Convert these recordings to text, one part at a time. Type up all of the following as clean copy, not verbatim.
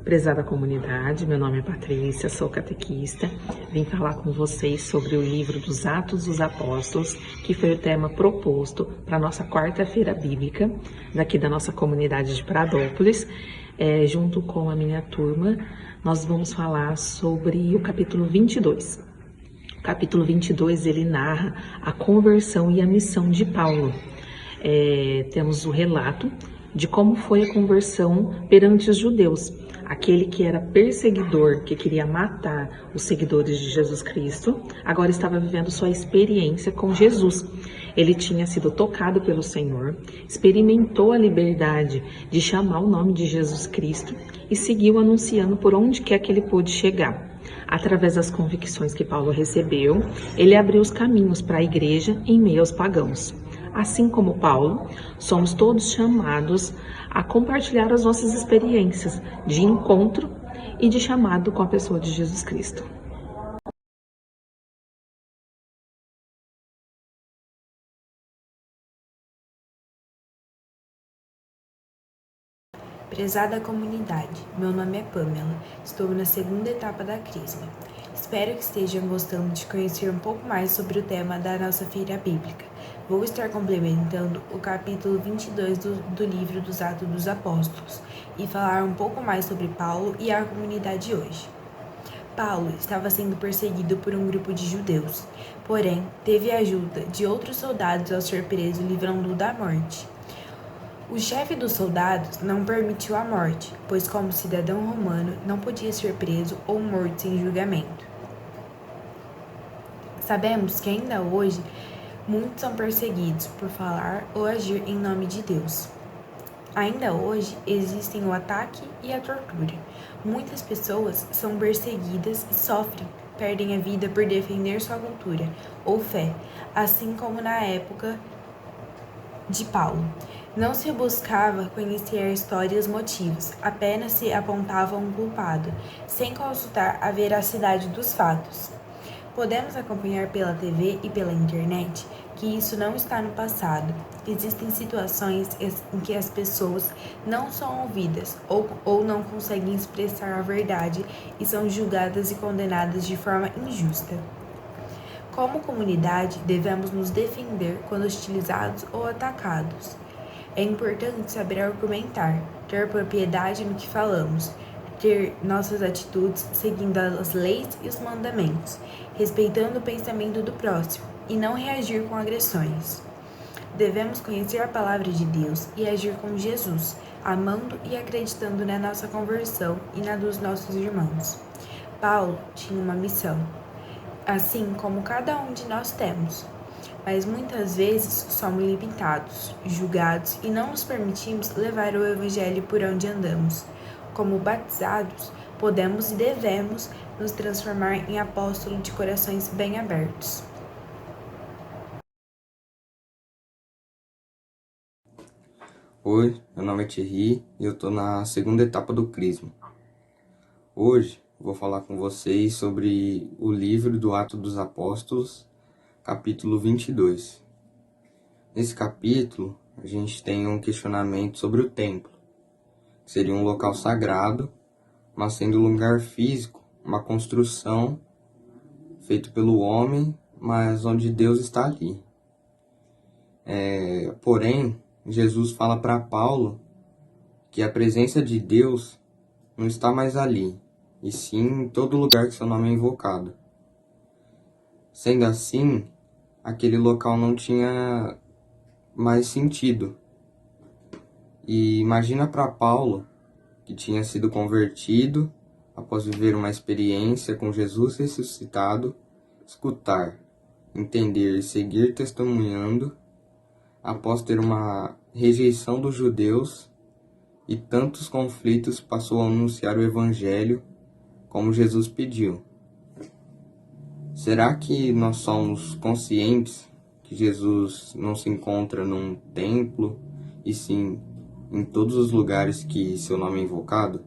Prezada comunidade, meu nome é Patrícia, sou catequista. Vim falar com vocês sobre o livro dos Atos dos Apóstolos, que foi o tema proposto para a nossa quarta-feira bíblica, daqui da nossa comunidade de Pradópolis. Junto com a minha turma, nós vamos falar sobre o capítulo 22. O capítulo 22, ele narra a conversão e a missão de Paulo. Temos o relato de como foi a conversão perante os judeus. Aquele que era perseguidor, que queria matar os seguidores de Jesus Cristo, agora estava vivendo sua experiência com Jesus. Ele tinha sido tocado pelo Senhor, experimentou a liberdade de chamar o nome de Jesus Cristo e seguiu anunciando por onde quer que ele pôde chegar. Através das convicções que Paulo recebeu, ele abriu os caminhos para a igreja em meio aos pagãos. Assim como Paulo, somos todos chamados a compartilhar as nossas experiências de encontro e de chamado com a pessoa de Jesus Cristo. Prezada comunidade, meu nome é Pamela, estou na segunda etapa da Crisma. Espero que estejam gostando de conhecer um pouco mais sobre o tema da nossa feira bíblica. Vou estar complementando o capítulo 22 do livro dos Atos dos Apóstolos e falar um pouco mais sobre Paulo e a comunidade hoje. Paulo estava sendo perseguido por um grupo de judeus, porém teve a ajuda de outros soldados ao ser preso, livrando-o da morte. O chefe dos soldados não permitiu a morte, pois como cidadão romano não podia ser preso ou morto sem julgamento. Sabemos que ainda hoje muitos são perseguidos por falar ou agir em nome de Deus. Ainda hoje existem o ataque e a tortura. Muitas pessoas são perseguidas e sofrem, perdem a vida por defender sua cultura ou fé, assim como na época de Paulo. Não se buscava conhecer a história e os motivos, apenas se apontava um culpado, sem consultar a veracidade dos fatos. Podemos acompanhar pela TV e pela internet que isso não está no passado. Existem situações em que as pessoas não são ouvidas ou não conseguem expressar a verdade e são julgadas e condenadas de forma injusta. Como comunidade, devemos nos defender quando hostilizados ou atacados. É importante saber argumentar, ter propriedade no que falamos, ter nossas atitudes seguindo as leis e os mandamentos, respeitando o pensamento do próximo e não reagir com agressões. Devemos conhecer a palavra de Deus e agir como Jesus, amando e acreditando na nossa conversão e na dos nossos irmãos. Paulo tinha uma missão, assim como cada um de nós temos. Mas muitas vezes somos limitados, julgados e não nos permitimos levar o Evangelho por onde andamos. Como batizados, podemos e devemos nos transformar em apóstolos de corações bem abertos. Oi, meu nome é Thierry e eu estou na segunda etapa do Crisma. Hoje vou falar com vocês sobre o livro do Atos dos Apóstolos, capítulo 22. Nesse capítulo, a gente tem um questionamento sobre o templo, que seria um local sagrado, mas sendo um lugar físico, uma construção feita pelo homem, mas onde Deus está ali. Porém, Jesus fala para Paulo que a presença de Deus não está mais ali, e sim em todo lugar que seu nome é invocado. Sendo assim, aquele local não tinha mais sentido. E imagina para Paulo, que tinha sido convertido após viver uma experiência com Jesus ressuscitado, escutar, entender e seguir testemunhando, após ter uma rejeição dos judeus e tantos conflitos, passou a anunciar o Evangelho como Jesus pediu. Será que nós somos conscientes que Jesus não se encontra num templo, e sim em todos os lugares que seu nome é invocado?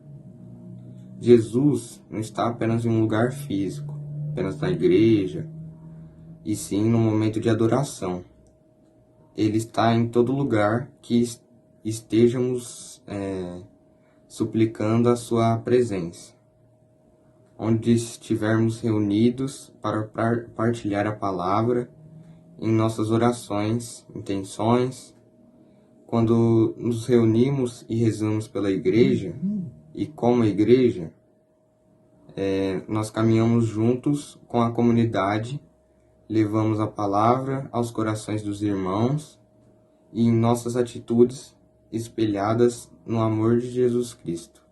Jesus não está apenas em um lugar físico, apenas na igreja, e sim no momento de adoração. Ele está em todo lugar que estejamos suplicando a sua presença. Onde estivermos reunidos para partilhar a palavra, em nossas orações, intenções, quando nos reunimos e rezamos pela igreja, e como igreja, nós caminhamos juntos com a comunidade, levamos a palavra aos corações dos irmãos e em nossas atitudes espelhadas no amor de Jesus Cristo.